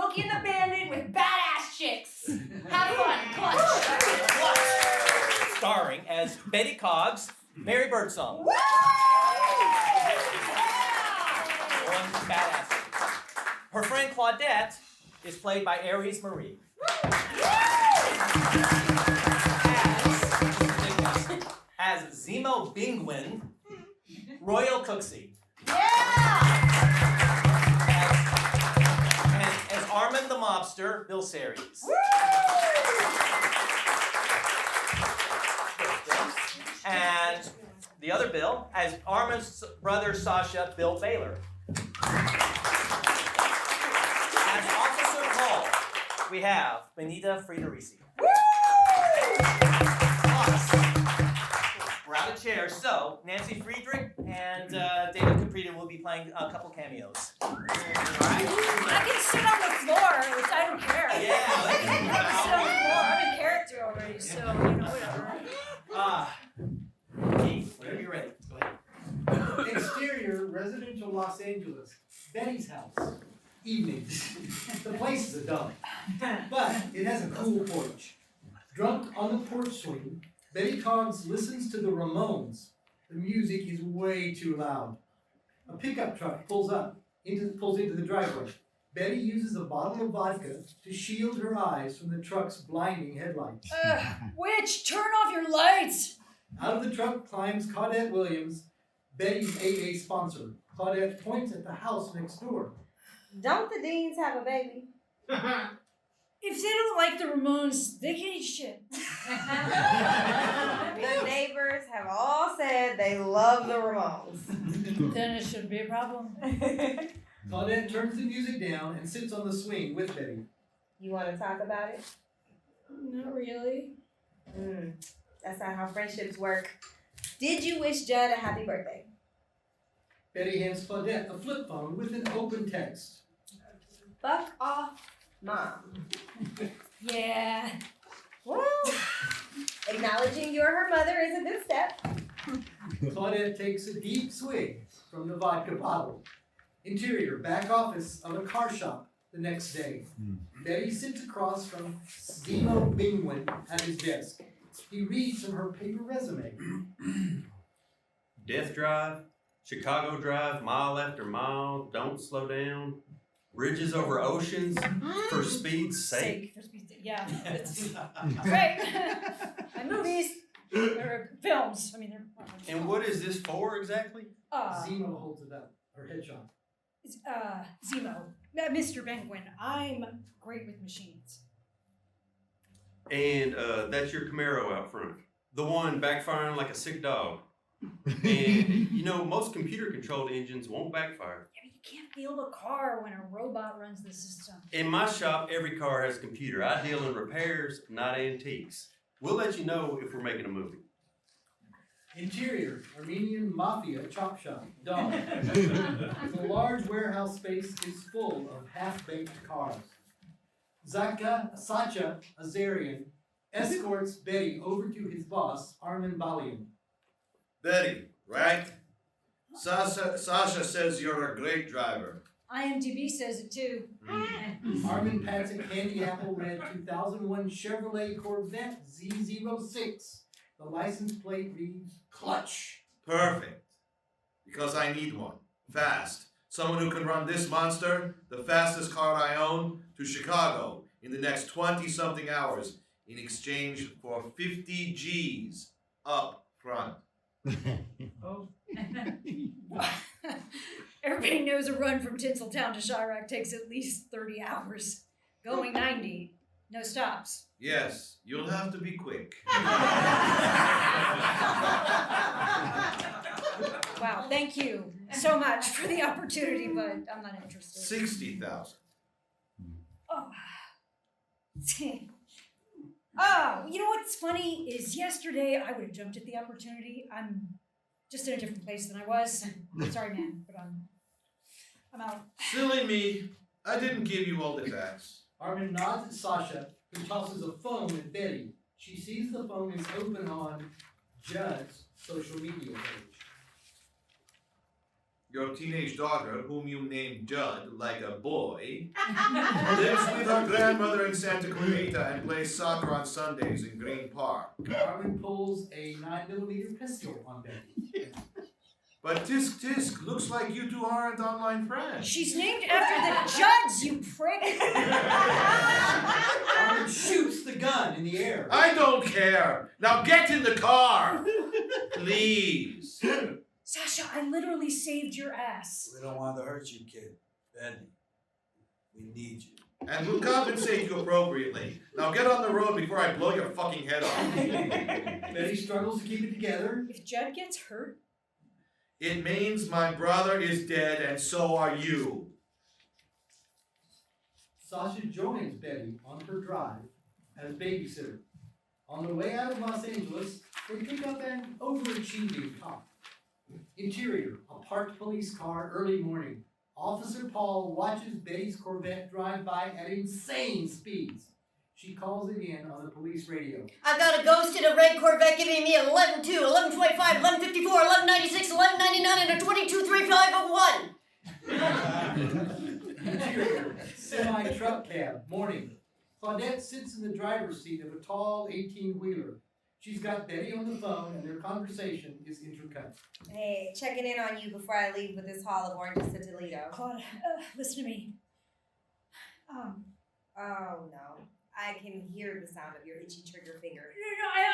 Smokey and the Bandit with badass chicks. Have fun, clutch. Starring as Betty Koggs, Mary Birdsong. One badass. Her friend Claudette is played by AirRese Marie. As Zemo Bingwen, Royal Cooksey. As Arman the mobster, Bill Sehres. And the other Bill, as Arman's brother Sasha, Bill Boehler. As Officer Hale, we have Bonita Friedericy. We're out of chairs, so Nancy Friedrich and David Caprita will be playing a couple cameos. All right. I can sit on the floor, which I don't care. Yeah. I can sit on the floor. I'm in character already, so whatever. Keith, whenever you're ready, go ahead. Exterior, residential Los Angeles. Betty's house. Evening. The place is a dump, but it has a cool porch. Drunk on the porch swing, Betty Koggs listens to the Ramones. The music is way too loud. A pickup truck pulls into the driveway. Betty uses a bottle of vodka to shield her eyes from the truck's blinding headlights. Witch, turn off your lights! Out of the truck climbs Claudette Williams, Betty's AA sponsor. Claudette points at the house next door. Don't the Deans have a baby? If they don't like the Ramones, they can eat shit. The neighbors have all said they love the Ramones. Then it shouldn't be a problem. Claudette turns the music down and sits on the swing with Betty. You want to talk about it? Not really. That's not how friendships work. Did you wish Judd a happy birthday? Betty hands Claudette a flip phone with an open text. Fuck off, Mom. Yeah. Well, acknowledging you're her mother is a good step. Claudette takes a deep swig from the vodka bottle. Interior, back office of a car shop the next day. Betty sits across from Zemo Bingwen at his desk. He reads from her paper resume. Death Drive, Chicago Drive, mile after mile, don't slow down. Bridges over oceans, for speed's sake. For speed's sake, yeah. It's great. And movies, or films. I mean, they're. And what is this for exactly? Zemo holds it up, her headshot. It's, Zemo. Mr. Bingwen, I'm great with machines. And that's your Camaro out front. The one backfiring like a sick dog. And, most computer-controlled engines won't backfire. Yeah, but you can't feel the car when a robot runs the system. In my shop, every car has a computer. I deal in repairs, not antiques. We'll let you know if we're making a movie. Interior, Armenian Mafia chop shop, dog. The large warehouse space is full of half-baked cars. Sacha Azarian escorts Betty over to his boss, Arman Balian. Betty, right? Sasha says you're a great driver. IMDb says it too. Arman pats a candy apple red 2001 Chevrolet Corvette Z06. The license plate reads Clutch. Perfect. Because I need one. Fast. Someone who can run this monster, the fastest car I own, to Chicago in the next 20-something hours in exchange for 50 G's up front. Oh. Everybody knows a run from Tinseltown to Chirac takes at least 30 hours. Going 90. No stops. Yes, you'll have to be quick. Wow, thank you so much for the opportunity, but I'm not interested. 60,000. Oh. Oh, you know what's funny is yesterday I would have jumped at the opportunity. I'm just in a different place than I was. Sorry, man, but I'm out. Silly me. I didn't give you all the facts. Arman nods at Sasha, who tosses a phone at Betty. She sees the phone is open on Judd's social media page. Your teenage daughter, whom you named Judd like a boy, lives with her grandmother in Santa Clarita and plays soccer on Sundays in Green Park. Arman pulls a 9mm pistol on Betty. But tisk, looks like you two aren't online friends. She's named after the Judds, you prick! Arman shoots the gun in the air. I don't care. Now get in the car, please. Sasha, I literally saved your ass. We don't want to hurt you, kid. Benny, we need you. And we'll compensate you appropriately. Now get on the road before I blow your fucking head off. Betty struggles to keep it together. If Judd gets hurt, It means my brother is dead and so are you. Sasha joins Betty on her drive as babysitter. On the way out of Los Angeles, they pick up an overachieving cop. Interior, a parked police car, early morning. Officer Paul watches Betty's Corvette drive by at insane speeds. She calls it in on the police radio. I've got a ghost in a red Corvette giving me 11.2, 11.25, 11.54, 11.96, 11.99, and a 22.3501. Interior, semi-truck cab, morning. Claudette sits in the driver's seat of a tall 18-wheeler. She's got Betty on the phone and their conversation is intercut. Hey, checking in on you before I leave with this haul of oranges to Toledo. Claude, listen to me. Oh no. I can hear the sound of your itchy trigger finger.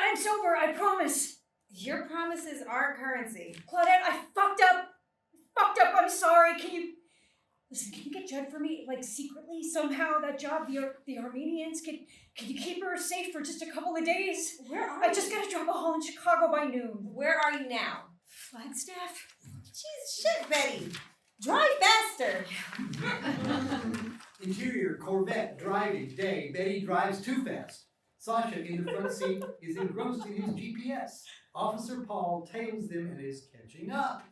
I'm sober, I promise. Your promises aren't currency. Claudette, I fucked up. I'm sorry. Can you get Judd for me, like secretly somehow? That job, the Armenians. Can you keep her safe for just a couple of days? Where are I just gotta drop a haul in Chicago by noon. Where are you now? Flagstaff. Jeez, shit, Betty. Drive faster. Interior, Corvette, driving, day. Betty drives too fast. Sasha, in the front seat, is engrossed in his GPS. Officer Paul tails them and is catching up.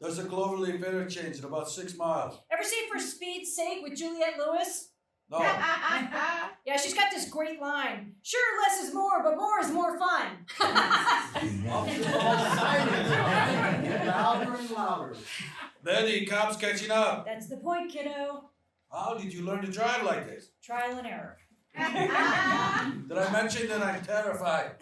There's a Cloverleaf interchange in about 6 miles. Ever see For Speed's Sake with Juliette Lewis? No. Yeah, she's got this great line. Sure, less is more, but more is more fun. Officer Paul's sirens get louder and louder. Benny, cops catching up. That's the point, kiddo. How did you learn to drive like this? Trial and error. Did I mention that I'm terrified?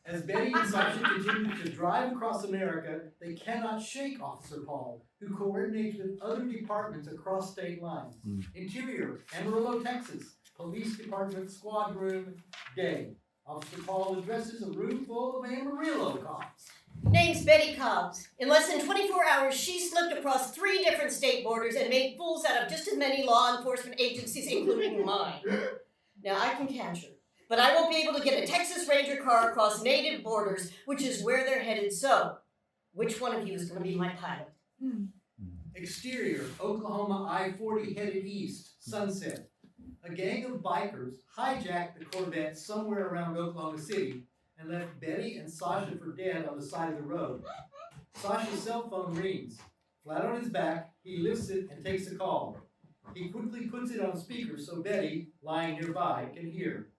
As Betty and Sasha continue to drive across America, they cannot shake Officer Paul, who coordinates with other departments across state lines. Interior, Amarillo, Texas. Police Department Squad Room, day. Officer Paul addresses a room full of Amarillo cops. Name's Betty Koggs. In less than 24 hours, she slipped across 3 different state borders and made fools out of just as many law enforcement agencies, including mine. Now, I can catch her, but I won't be able to get a Texas Ranger car across native borders, which is where they're headed. So, which one of you is going to be my pilot? Exterior, Oklahoma I-40 headed east, sunset. A gang of bikers hijacked the Corvette somewhere around Oklahoma City and left Betty and Sasha for dead on the side of the road. Sasha's cell phone rings. Flat on his back, he lifts it and takes a call. He quickly puts it on speaker so Betty, lying nearby, can hear.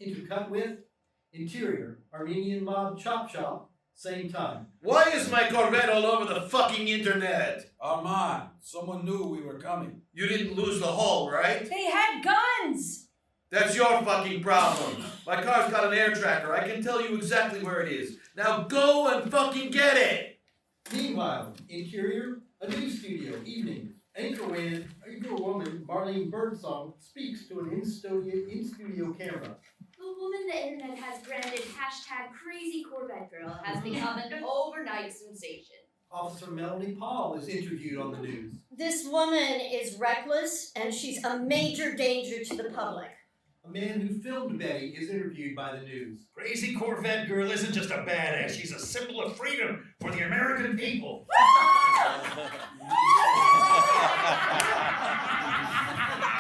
Intercut with Interior, Armenian mob chop shop, same time. Why is my Corvette all over the fucking internet? Arman, someone knew we were coming. You didn't lose the hull, right? They had guns! That's your fucking problem. My car's got an air tracker. I can tell you exactly where it is. Now go and fucking get it! Meanwhile, interior, a news studio, evening. Anchor woman Marlene Birdsong speaks to an in-studio camera. The woman the internet has branded #CrazyCorvetteGirl has become an overnight sensation. Officer Melanie Paul is interviewed on the news. This woman is reckless, and she's a major danger to the public. A man who filmed Betty is interviewed by the news. Crazy Corvette Girl isn't just a badass, she's a symbol of freedom for the American people.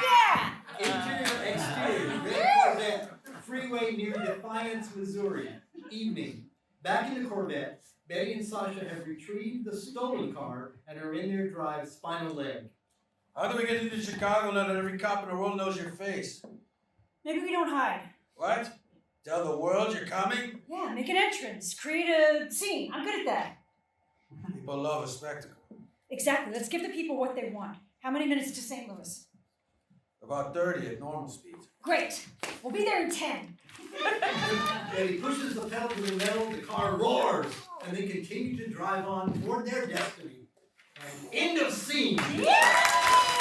Yeah! Interior, exterior, red Corvette, freeway near Defiance, Missouri. Evening. Back in the Corvette, Betty and Sasha have retrieved the stolen car and are in their drive spinal leg. How do we get into Chicago now that every cop in the world knows your face? Maybe we don't hide. What? Tell the world you're coming? Yeah, make an entrance. Create a scene. I'm good at that. People love a spectacle. Exactly. Let's give the people what they want. How many minutes to St. Louis? About 30 at normal speed. Great. We'll be there in 10. Betty pushes the pedal to the metal, the car roars, and they continue to drive on toward their destiny. And end of scene. Yeah!